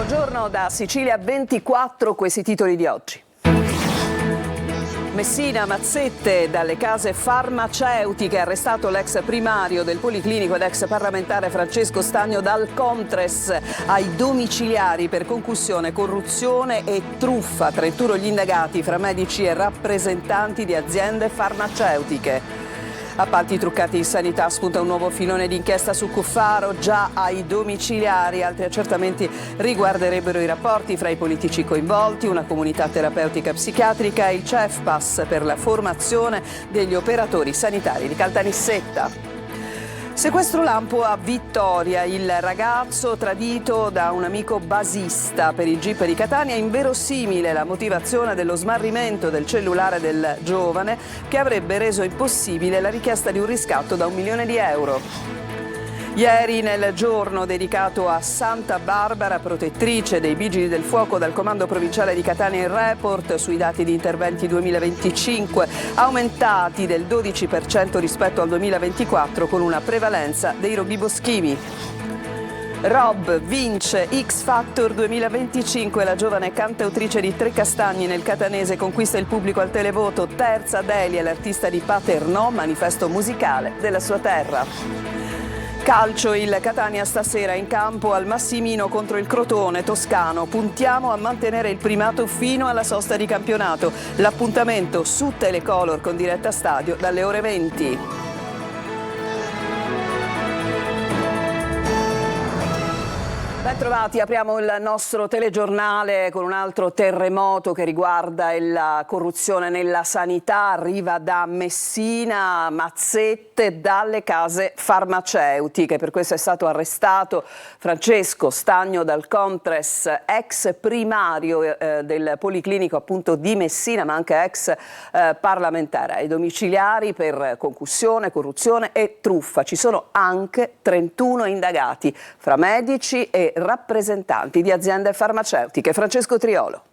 Buongiorno da Sicilia 24, questi titoli di oggi. Messina, mazzette dalle case farmaceutiche, arrestato l'ex primario del Policlinico ed ex parlamentare Francesco Stagno dal Contres, ai domiciliari per concussione, corruzione e truffa. 31 gli indagati fra medici e rappresentanti di aziende farmaceutiche. Appalti truccati in sanità, spunta un nuovo filone d'inchiesta su Cuffaro, già ai domiciliari. Altri accertamenti riguarderebbero i rapporti fra i politici coinvolti, una comunità terapeutica psichiatrica e il CEFPAS per la formazione degli operatori sanitari di Caltanissetta. Sequestro lampo a Vittoria, il ragazzo tradito da un amico basista. Per il GIP di Catania è inverosimile la motivazione dello smarrimento del cellulare del giovane che avrebbe reso impossibile la richiesta di un riscatto da 1 milione di euro. Ieri, nel giorno dedicato a Santa Barbara, protettrice dei Vigili del Fuoco, dal Comando Provinciale di Catania il report sui dati di interventi 2025, aumentati del 12% rispetto al 2024 con una prevalenza dei roghi boschivi. Rob vince X Factor 2025, la giovane cantautrice di Trecastagni nel catanese conquista il pubblico al televoto. Terza Delia, l'artista di Paternò, manifesto musicale della sua terra. Calcio, il Catania stasera in campo al Massimino contro il Crotone toscano. Puntiamo a mantenere il primato fino alla sosta di campionato. L'appuntamento su Telecolor con diretta stadio dalle ore 20. Ben trovati, apriamo il nostro telegiornale con un altro terremoto che riguarda la corruzione nella sanità. Arriva da Messina, mazzette dalle case farmaceutiche. Per questo è stato arrestato Francesco Stagno dal Contres, ex primario del Policlinico appunto di Messina, ma anche ex parlamentare, ai domiciliari per concussione, corruzione e truffa. Ci sono anche 31 indagati fra medici e rappresentanti di aziende farmaceutiche. Francesco Triolo.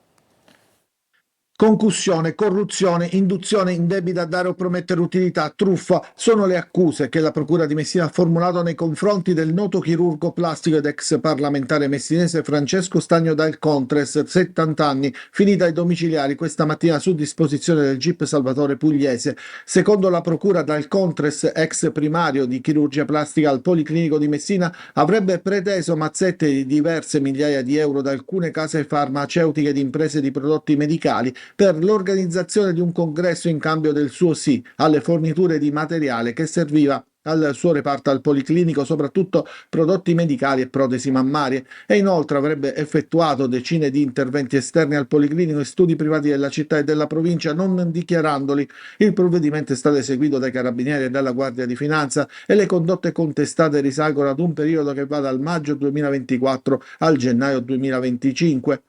Concussione, corruzione, induzione indebita a dare o promettere utilità, truffa sono le accuse che la Procura di Messina ha formulato nei confronti del noto chirurgo plastico ed ex parlamentare messinese Francesco Stagno dal Contres, 70 anni, finita ai domiciliari questa mattina su disposizione del GIP Salvatore Pugliese. Secondo la Procura, dal Contres, ex primario di chirurgia plastica al Policlinico di Messina, avrebbe preteso mazzette di diverse migliaia di euro da alcune case farmaceutiche ed imprese di prodotti medicali per l'organizzazione di un congresso in cambio del suo sì alle forniture di materiale che serviva al suo reparto al Policlinico, soprattutto prodotti medicali e protesi mammarie, e inoltre avrebbe effettuato decine di interventi esterni al Policlinico e studi privati della città e della provincia non dichiarandoli. Il provvedimento è stato eseguito dai Carabinieri e dalla Guardia di Finanza e le condotte contestate risalgono ad un periodo che va dal maggio 2024 al gennaio 2025.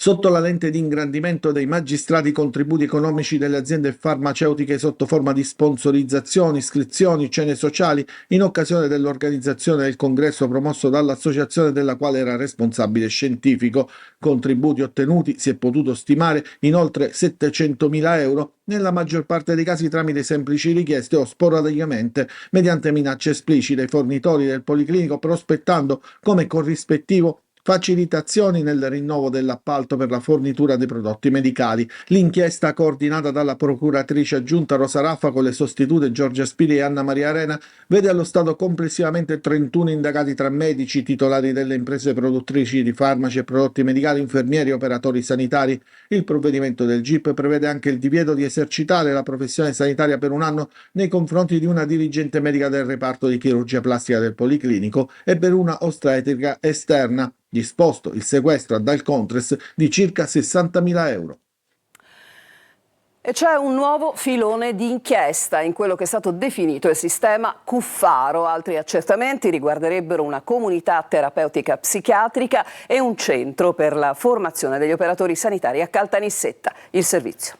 Sotto la lente di ingrandimento dei magistrati, contributi economici delle aziende farmaceutiche sotto forma di sponsorizzazioni, iscrizioni, cene sociali in occasione dell'organizzazione del congresso promosso dall'associazione della quale era responsabile scientifico. Contributi ottenuti, si è potuto stimare, in oltre 700.000 euro, nella maggior parte dei casi tramite semplici richieste o sporadicamente mediante minacce esplicite ai fornitori del Policlinico, prospettando come corrispettivo facilitazioni nel rinnovo dell'appalto per la fornitura dei prodotti medicali. L'inchiesta, coordinata dalla procuratrice aggiunta Rosa Raffa con le sostitute Giorgia Spiri e Anna Maria Arena, vede allo Stato complessivamente 31 indagati tra medici, titolari delle imprese produttrici di farmaci e prodotti medicali, infermieri e operatori sanitari. Il provvedimento del GIP prevede anche il divieto di esercitare la professione sanitaria per 1 anno nei confronti di una dirigente medica del reparto di chirurgia plastica del Policlinico e per una ostetrica esterna. Disposto il sequestro a Dal Contres di circa 60.000 euro. E c'è un nuovo filone di inchiesta in quello che è stato definito il sistema Cuffaro. Altri accertamenti riguarderebbero una comunità terapeutica psichiatrica e un centro per la formazione degli operatori sanitari a Caltanissetta. Il servizio.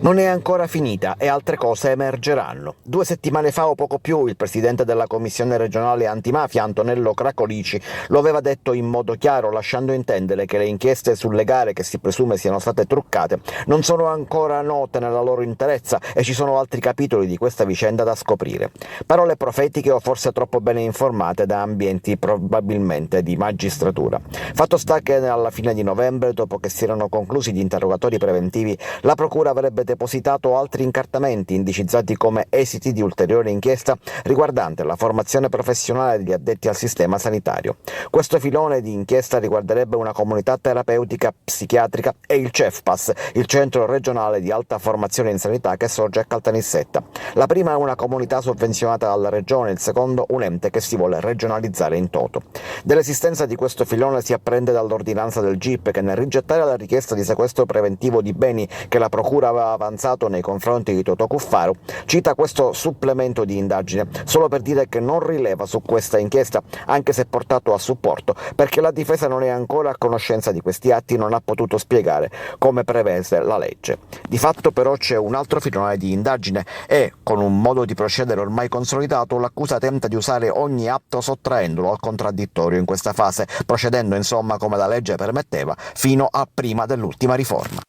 Non è ancora finita e altre cose emergeranno. 2 settimane fa o poco più il presidente della Commissione regionale antimafia, Antonello Cracolici, lo aveva detto in modo chiaro, lasciando intendere che le inchieste sulle gare che si presume siano state truccate non sono ancora note nella loro interezza e ci sono altri capitoli di questa vicenda da scoprire. Parole profetiche o forse troppo bene informate da ambienti probabilmente di magistratura. Fatto sta che alla fine di novembre, dopo che si erano conclusi gli interrogatori preventivi, la procura avrebbe depositato altri incartamenti indicizzati come esiti di ulteriore inchiesta riguardante la formazione professionale degli addetti al sistema sanitario. Questo filone di inchiesta riguarderebbe una comunità terapeutica psichiatrica e il CEFPAS, il Centro Regionale di Alta Formazione in Sanità che sorge a Caltanissetta. La prima è una comunità sovvenzionata dalla regione, il secondo un ente che si vuole regionalizzare in toto. Dell'esistenza di questo filone si apprende dall'ordinanza del GIP che, nel rigettare la richiesta di sequestro preventivo di beni che la procura aveva avanzato nei confronti di Totò Cuffaro, cita questo supplemento di indagine solo per dire che non rileva su questa inchiesta, anche se portato a supporto, perché la difesa non è ancora a conoscenza di questi atti e non ha potuto spiegare come prevede la legge. Di fatto però c'è un altro filone di indagine e, con un modo di procedere ormai consolidato, l'accusa tenta di usare ogni atto sottraendolo al contraddittorio in questa fase, procedendo insomma come la legge permetteva fino a prima dell'ultima riforma.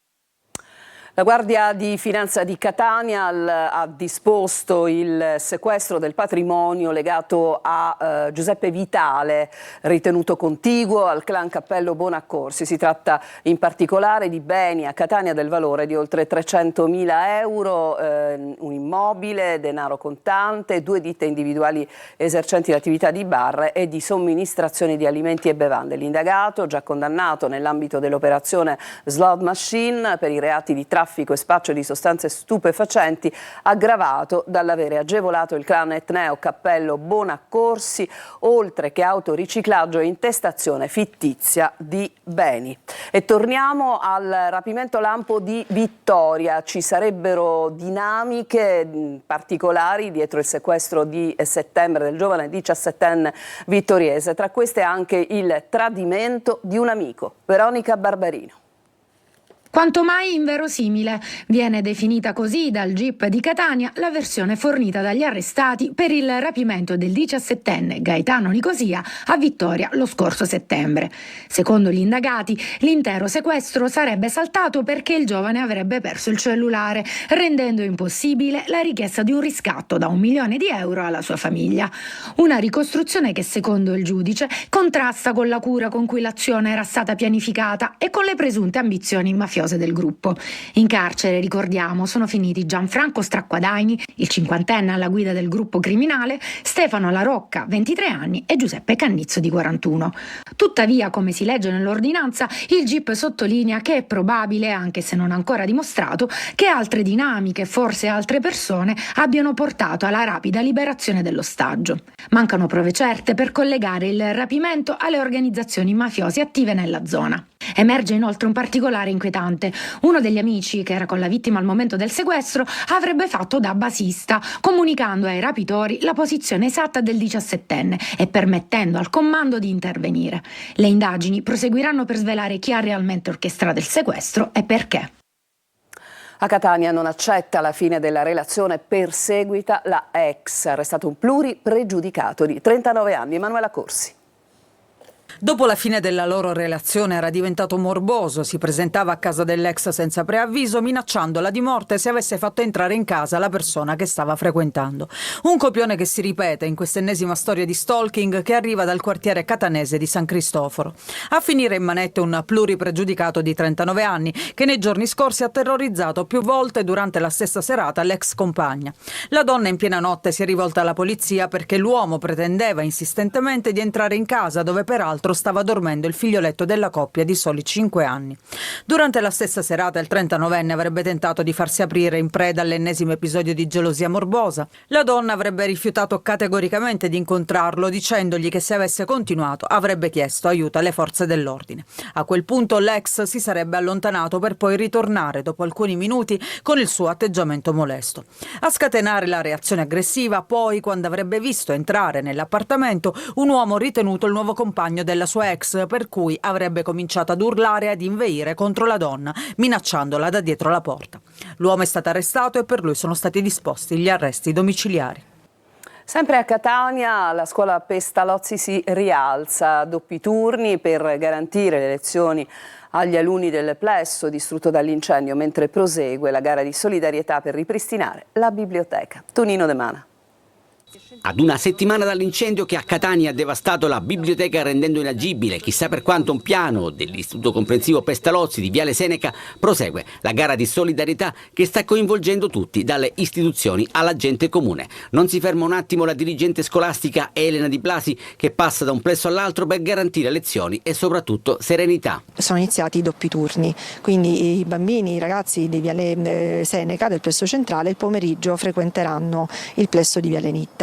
La Guardia di Finanza di Catania ha disposto il sequestro del patrimonio legato a Giuseppe Vitale, ritenuto contiguo al clan Cappello Bonaccorsi. Si tratta in particolare di beni a Catania del valore di oltre 300.000 euro, un immobile, denaro contante, 2 ditte individuali esercenti l'attività di bar e di somministrazione di alimenti e bevande. L'indagato, già condannato nell'ambito dell'operazione Slot Machine per i reati di traffico e spaccio di sostanze stupefacenti, aggravato dall'avere agevolato il clan etneo Cappello Bonaccorsi, oltre che autoriciclaggio e intestazione fittizia di beni. E torniamo al rapimento lampo di Vittoria. Ci sarebbero dinamiche particolari dietro il sequestro di settembre del giovane 17enne vittoriese, tra queste anche il tradimento di un amico. Veronica Barbarino. Quanto mai inverosimile. Viene definita così dal GIP di Catania la versione fornita dagli arrestati per il rapimento del 17enne Gaetano Nicosia a Vittoria lo scorso settembre. Secondo gli indagati, l'intero sequestro sarebbe saltato perché il giovane avrebbe perso il cellulare, rendendo impossibile la richiesta di un riscatto da 1 milione di euro alla sua famiglia. Una ricostruzione che, secondo il giudice, contrasta con la cura con cui l'azione era stata pianificata e con le presunte ambizioni mafiose del gruppo. In carcere, ricordiamo, sono finiti Gianfranco Stracquadaini, il 50enne alla guida del gruppo criminale, Stefano La Rocca, 23 anni, e Giuseppe Cannizzo, di 41. Tuttavia, come si legge nell'ordinanza, il GIP sottolinea che è probabile, anche se non ancora dimostrato, che altre dinamiche, forse altre persone, abbiano portato alla rapida liberazione dell'ostaggio. Mancano prove certe per collegare il rapimento alle organizzazioni mafiose attive nella zona. Emerge inoltre un particolare inquietante. Uno degli amici, che era con la vittima al momento del sequestro, avrebbe fatto da basista, comunicando ai rapitori la posizione esatta del 17enne e permettendo al comando di intervenire. Le indagini proseguiranno per svelare chi ha realmente orchestrato il sequestro e perché. A Catania non accetta la fine della relazione, perseguita la ex. Arrestato un pluripregiudicato di 39 anni, Emanuela Corsi. Dopo la fine della loro relazione era diventato morboso, si presentava a casa dell'ex senza preavviso, minacciandola di morte se avesse fatto entrare in casa la persona che stava frequentando. Un copione che si ripete in questa ennesima storia di stalking che arriva dal quartiere catanese di San Cristoforo. A finire in manette un pluripregiudicato di 39 anni che nei giorni scorsi ha terrorizzato più volte durante la stessa serata l'ex compagna. La donna in piena notte si è rivolta alla polizia perché l'uomo pretendeva insistentemente di entrare in casa, dove peraltro stava dormendo il figlioletto della coppia di soli 5 anni. Durante la stessa serata il 39enne avrebbe tentato di farsi aprire in preda all'ennesimo episodio di gelosia morbosa. La donna avrebbe rifiutato categoricamente di incontrarlo, dicendogli che se avesse continuato avrebbe chiesto aiuto alle forze dell'ordine. A quel punto l'ex si sarebbe allontanato per poi ritornare dopo alcuni minuti con il suo atteggiamento molesto. A scatenare la reazione aggressiva poi, quando avrebbe visto entrare nell'appartamento un uomo ritenuto il nuovo compagno compagno della sua ex, per cui avrebbe cominciato ad urlare e ad inveire contro la donna, minacciandola da dietro la porta. L'uomo è stato arrestato e per lui sono stati disposti gli arresti domiciliari. Sempre a Catania la scuola Pestalozzi si rialza, doppi turni per garantire le lezioni agli alunni del plesso distrutto dall'incendio, mentre prosegue la gara di solidarietà per ripristinare la biblioteca. Tonino De Mana. Ad una settimana dall'incendio che a Catania ha devastato la biblioteca rendendo inagibile chissà per quanto un piano dell'Istituto Comprensivo Pestalozzi di Viale Seneca, prosegue la gara di solidarietà che sta coinvolgendo tutti, dalle istituzioni alla gente comune. Non si ferma un attimo la dirigente scolastica Elena Di Blasi, che passa da un plesso all'altro per garantire lezioni e soprattutto serenità. Sono iniziati i doppi turni, quindi i bambini, i ragazzi di Viale Seneca, del plesso centrale, il pomeriggio frequenteranno il plesso di Viale Nitta.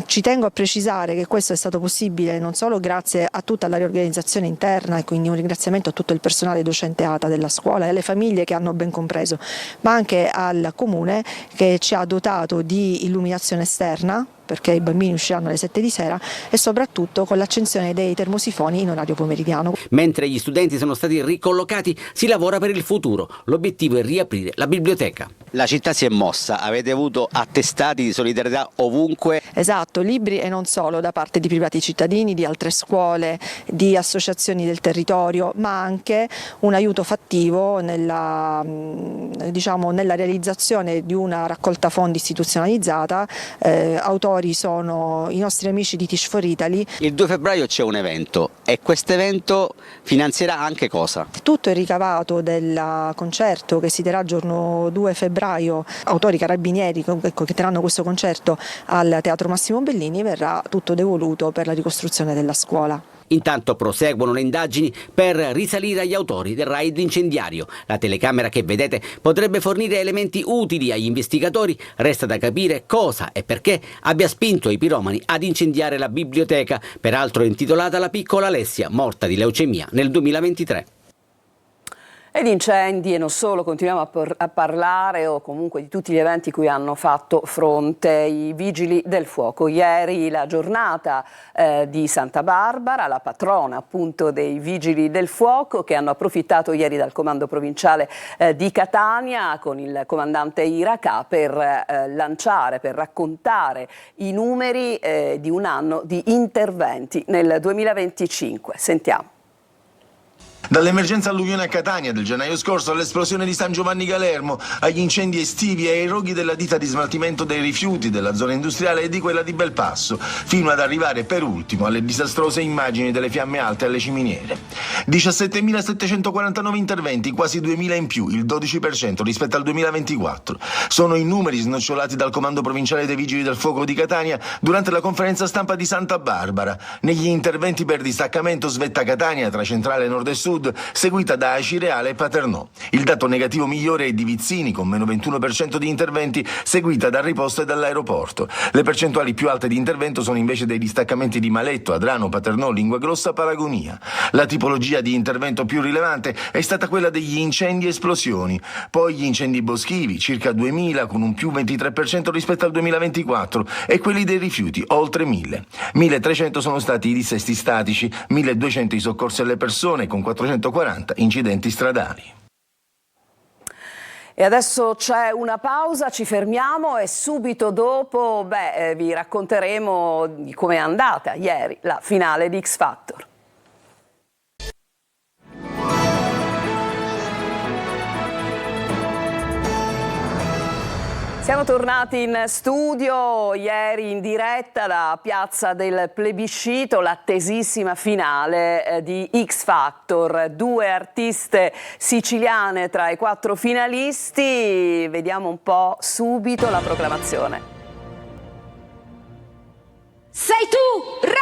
Ci tengo a precisare che questo è stato possibile non solo grazie a tutta la riorganizzazione interna, e quindi un ringraziamento a tutto il personale docente ATA della scuola e alle famiglie che hanno ben compreso, ma anche al Comune che ci ha dotato di illuminazione esterna, perché i bambini usciranno alle 7 di sera, e soprattutto con l'accensione dei termosifoni in orario pomeridiano. Mentre gli studenti sono stati ricollocati, si lavora per il futuro. L'obiettivo è riaprire la biblioteca. La città si è mossa, avete avuto attestati di solidarietà ovunque. Esatto, libri e non solo, da parte di privati cittadini, di altre scuole, di associazioni del territorio, ma anche un aiuto fattivo nella realizzazione di una raccolta fondi istituzionalizzata. Autori sono i nostri amici di Teach for Italy. Il 2 febbraio c'è un evento e questo evento finanzierà anche cosa? Tutto il ricavato del concerto che si terrà il giorno 2 febbraio, autori carabinieri che terranno questo concerto al Teatro Massimo Bellini, verrà tutto devoluto per la ricostruzione della scuola. Intanto proseguono le indagini per risalire agli autori del raid incendiario. La telecamera che vedete potrebbe fornire elementi utili agli investigatori. Resta da capire cosa e perché abbia spinto i piromani ad incendiare la biblioteca, peraltro intitolata alla piccola Alessia, morta di leucemia nel 2023. E di incendi e non solo, continuiamo a parlare o comunque di tutti gli eventi cui hanno fatto fronte i vigili del fuoco. Ieri la giornata di Santa Barbara, la patrona appunto dei vigili del fuoco, che hanno approfittato ieri dal comando provinciale di Catania con il comandante Iraca per raccontare i numeri di un anno di interventi nel 2025. Sentiamo. Dall'emergenza alluvione a Catania del gennaio scorso all'esplosione di San Giovanni Galermo, agli incendi estivi e ai roghi della ditta di smaltimento dei rifiuti della zona industriale e di quella di Belpasso, fino ad arrivare per ultimo alle disastrose immagini delle fiamme alte alle ciminiere. 17.749 interventi, quasi 2.000 in più, il 12% rispetto al 2024. Sono i numeri snocciolati dal Comando Provinciale dei Vigili del Fuoco di Catania durante la conferenza stampa di Santa Barbara. Negli interventi per distaccamento Svetta Catania tra centrale nord e sud, seguita da Acireale e Paternò. Il dato negativo migliore è di Vizzini, con meno 21% di interventi, seguita dal Riposto e dall'aeroporto. Le percentuali più alte di intervento sono invece dei distaccamenti di Maletto, Adrano, Paternò, Linguagrossa, Paragonia. La tipologia di intervento più rilevante è stata quella degli incendi e esplosioni, poi gli incendi boschivi, circa 2.000 con un più 23% rispetto al 2024, e quelli dei rifiuti, oltre 1.000. 1.300 sono stati i dissesti statici, 1.200 i soccorsi alle persone, con 440 incidenti stradali. E adesso c'è una pausa, ci fermiamo e subito dopo vi racconteremo di come è andata ieri la finale di X Factor. Siamo tornati in studio ieri in diretta da Piazza del Plebiscito, l'attesissima finale di X Factor. 2 artiste siciliane tra i 4 finalisti. Vediamo un po' subito la proclamazione. Sei tu, rap!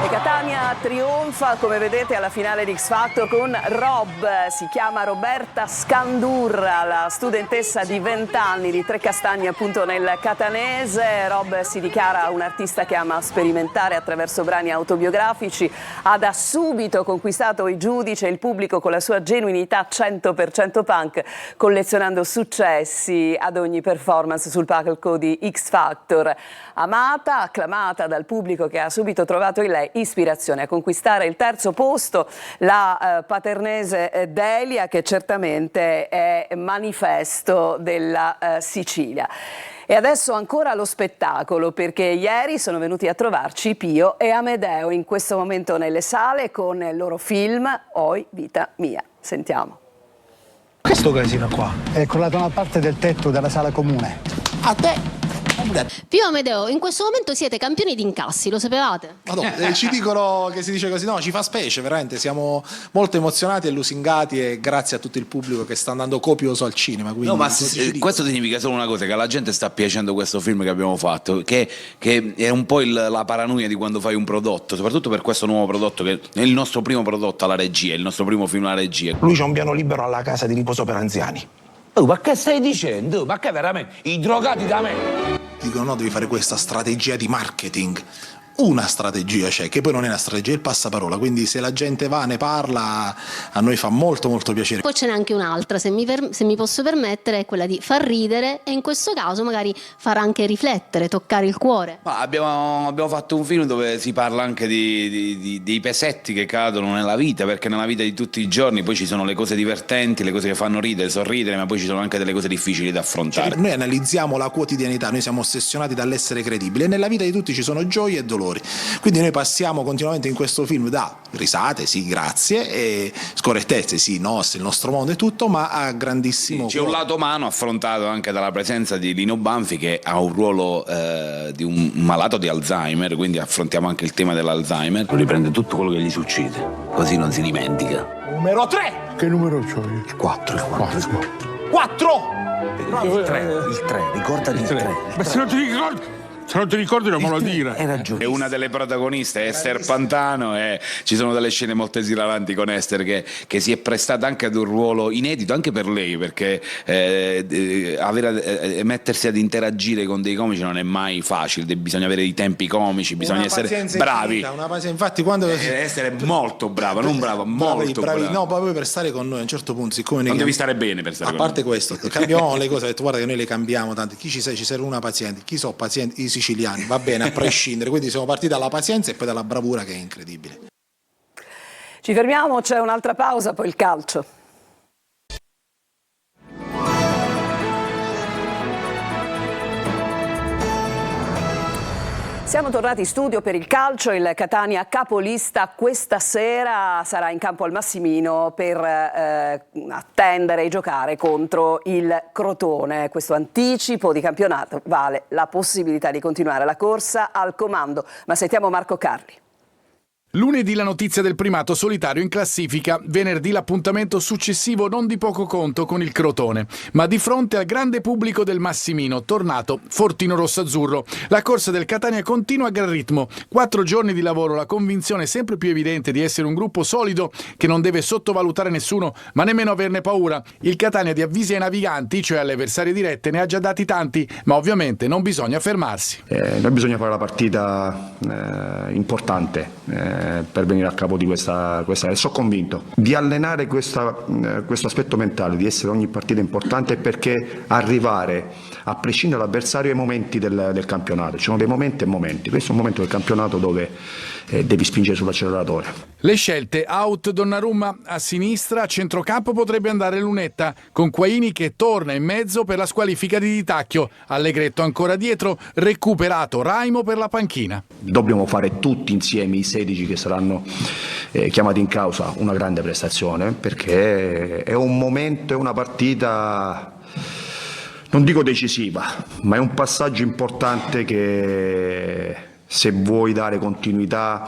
E Catania trionfa, come vedete, alla finale di X Factor con Rob. Si chiama Roberta Scandurra, la studentessa di 20 anni di Trecastagni, appunto nel catanese. Rob si dichiara un artista che ama sperimentare attraverso brani autobiografici. Ha da subito conquistato i giudici e il pubblico con la sua genuinità 100% punk, collezionando successi ad ogni performance sul palco di X Factor. Amata, acclamata dal pubblico che ha subito trovato in lei ispirazione a conquistare il terzo posto, la paternese Delia, che certamente è manifesto della Sicilia. E adesso ancora lo spettacolo, perché ieri sono venuti a trovarci Pio e Amedeo, in questo momento nelle sale con il loro film Oi vita mia. Sentiamo. Questo casino qua è crollato una parte del tetto della sala comune. A te! Pio Amedeo, in questo momento siete campioni di incassi, lo sapevate? Madonna, ci dicono che si dice così, no, ci fa specie, veramente, siamo molto emozionati e lusingati, e grazie a tutto il pubblico che sta andando copioso al cinema. Quindi no, ma questo significa solo una cosa, che alla gente sta piacendo questo film che abbiamo fatto, che è un po' la paranoia di quando fai un prodotto, soprattutto per questo nuovo prodotto, che è il nostro primo prodotto alla regia, il nostro primo film alla regia. Lui c'ha un piano libero alla casa di riposo per anziani. Oh, ma che stai dicendo? Ma che veramente? I drogati da me? Dicono no, devi fare questa strategia di marketing. Una strategia c'è, che poi non è una strategia, è il passaparola, quindi se la gente va, ne parla, a noi fa molto molto piacere. Poi ce n'è anche un'altra, se mi posso permettere, è quella di far ridere e in questo caso magari far anche riflettere, toccare il cuore. Ma abbiamo fatto un film dove si parla anche dei pesetti che cadono nella vita, perché nella vita di tutti i giorni poi ci sono le cose divertenti, le cose che fanno ridere, sorridere, ma poi ci sono anche delle cose difficili da affrontare. Cioè, noi analizziamo la quotidianità, noi siamo ossessionati dall'essere credibili e nella vita di tutti ci sono gioie e dolori. Quindi noi passiamo continuamente in questo film da risate, sì, grazie, e scorrettezze, sì, il nostro mondo e tutto, ma a grandissimo c'è un lato umano affrontato anche dalla presenza di Lino Banfi, che ha un ruolo di un malato di Alzheimer, quindi affrontiamo anche il tema dell'Alzheimer. Lui riprende tutto quello che gli succede, così non si dimentica. Numero 3! Che numero c'ho io? Il 4. 4! Il 3, ricordati il 3. Ma se non ti ricordi... Se non ti ricordi non me lo dire. È una delle protagoniste, Esther Pantano, e ci sono delle scene molto esilaranti con Esther che si è prestata anche ad un ruolo inedito anche per lei, perché mettersi ad interagire con dei comici non è mai facile, bisogna avere dei tempi comici, bisogna essere bravi. Infatti quando Esther è molto brava, non brava, molto brava. No, proprio per stare con noi a un certo punto, siccome non devi stare bene per stare a parte questo, cambiamo le cose, guarda che noi le cambiamo tanto. Chi ci serve una paziente, chi sono pazienti, i siciliani, va bene a prescindere, quindi siamo partiti dalla pazienza e poi dalla bravura, che è incredibile. Ci fermiamo, c'è un'altra pausa, poi il calcio. Siamo tornati in studio per il calcio. Il Catania capolista questa sera sarà in campo al Massimino per attendere e giocare contro il Crotone. Questo anticipo di campionato vale la possibilità di continuare la corsa al comando. Ma sentiamo Marco Carli. Lunedì la notizia del primato solitario in classifica, venerdì l'appuntamento successivo non di poco conto con il Crotone, ma di fronte al grande pubblico del Massimino, tornato fortino rossazzurro. La corsa del Catania continua a gran ritmo, 4 giorni di lavoro, la convinzione sempre più evidente di essere un gruppo solido che non deve sottovalutare nessuno, ma nemmeno averne paura. Il Catania di avvisi ai naviganti, cioè alle avversarie dirette, ne ha già dati tanti, ma ovviamente non bisogna fermarsi. Noi bisogna fare la partita importante per venire a capo di questa e sono convinto di allenare questo aspetto mentale, di essere ogni partita importante, perché arrivare a prescindere dall'avversario ai momenti del campionato. Ci sono dei momenti e momenti, questo è un momento del campionato dove devi spingere sull'acceleratore. Le scelte: out Donnarumma a sinistra, a centrocampo potrebbe andare Lunetta, con Quaini che torna in mezzo per la squalifica di Di Tacchio, Allegretto ancora dietro, recuperato Raimo per la panchina. Dobbiamo fare tutti insieme, i 16 che saranno chiamati in causa, una grande prestazione, perché è un momento, è una partita, non dico decisiva, ma è un passaggio importante che, se vuoi dare continuità,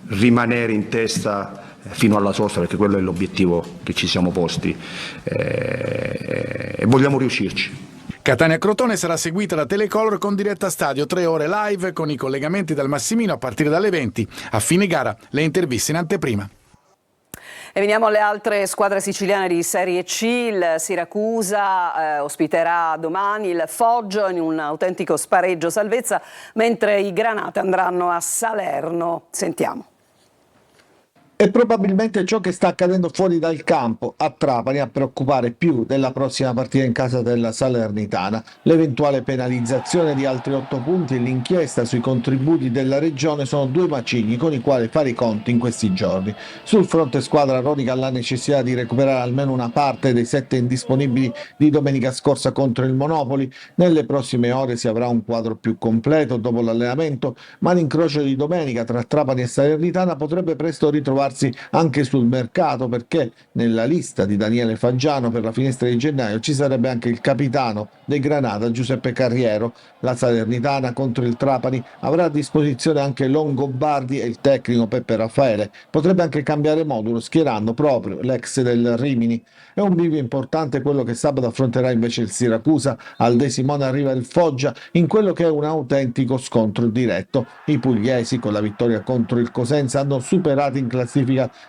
rimanere in testa fino alla sosta, perché quello è l'obiettivo che ci siamo posti, e vogliamo riuscirci. Catania-Crotone sarà seguita da Telecolor con diretta stadio, 3 ore live con i collegamenti dal Massimino a partire dalle 20. A fine gara le interviste in anteprima. E veniamo alle altre squadre siciliane di Serie C. Il Siracusa ospiterà domani il Foggia in un autentico spareggio salvezza, mentre i Granata andranno a Salerno. Sentiamo. È probabilmente ciò che sta accadendo fuori dal campo a Trapani a preoccupare più della prossima partita in casa della Salernitana. L'eventuale penalizzazione di altri 8 punti e l'inchiesta sui contributi della regione sono due macigni con i quali fare i conti in questi giorni. Sul fronte squadra Ronica ha la necessità di recuperare almeno una parte dei 7 indisponibili di domenica scorsa contro il Monopoli. Nelle prossime ore si avrà un quadro più completo dopo l'allenamento, ma l'incrocio di domenica tra Trapani e Salernitana potrebbe presto ritrovarsi anche sul mercato, perché nella lista di Daniele Faggiano per la finestra di gennaio ci sarebbe anche il capitano dei Granata Giuseppe Carriero. La Salernitana contro il Trapani avrà a disposizione anche Longobardi e il tecnico Peppe Raffaele. Potrebbe anche cambiare modulo schierando proprio l'ex del Rimini. È un bivio importante quello che sabato affronterà invece il Siracusa. Al De Simone arriva il Foggia in quello che è un autentico scontro diretto. I pugliesi con la vittoria contro il Cosenza hanno superato in classifica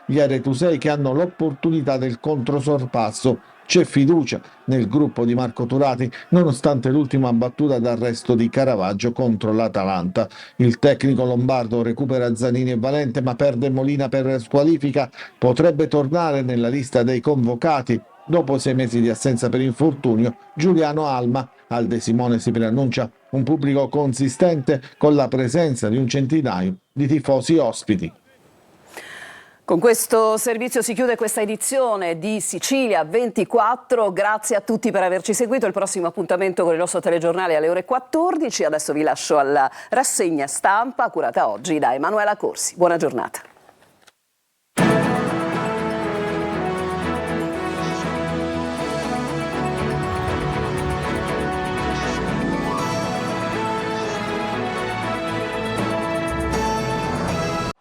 gli aretusei, che hanno l'opportunità del controsorpasso. C'è fiducia nel gruppo di Marco Turati nonostante l'ultima battuta d'arresto di Caravaggio contro l'Atalanta. Il tecnico lombardo recupera Zanini e Valente ma perde Molina per squalifica. Potrebbe tornare nella lista dei convocati dopo 6 mesi di assenza per infortunio Giuliano Alma. Al De Simone si preannuncia un pubblico consistente con la presenza di un centinaio di tifosi ospiti. Con questo servizio si chiude questa edizione di Sicilia 24. Grazie a tutti per averci seguito. Il prossimo appuntamento con il nostro telegiornale alle ore 14. Adesso vi lascio alla rassegna stampa curata oggi da Emanuela Corsi. Buona giornata.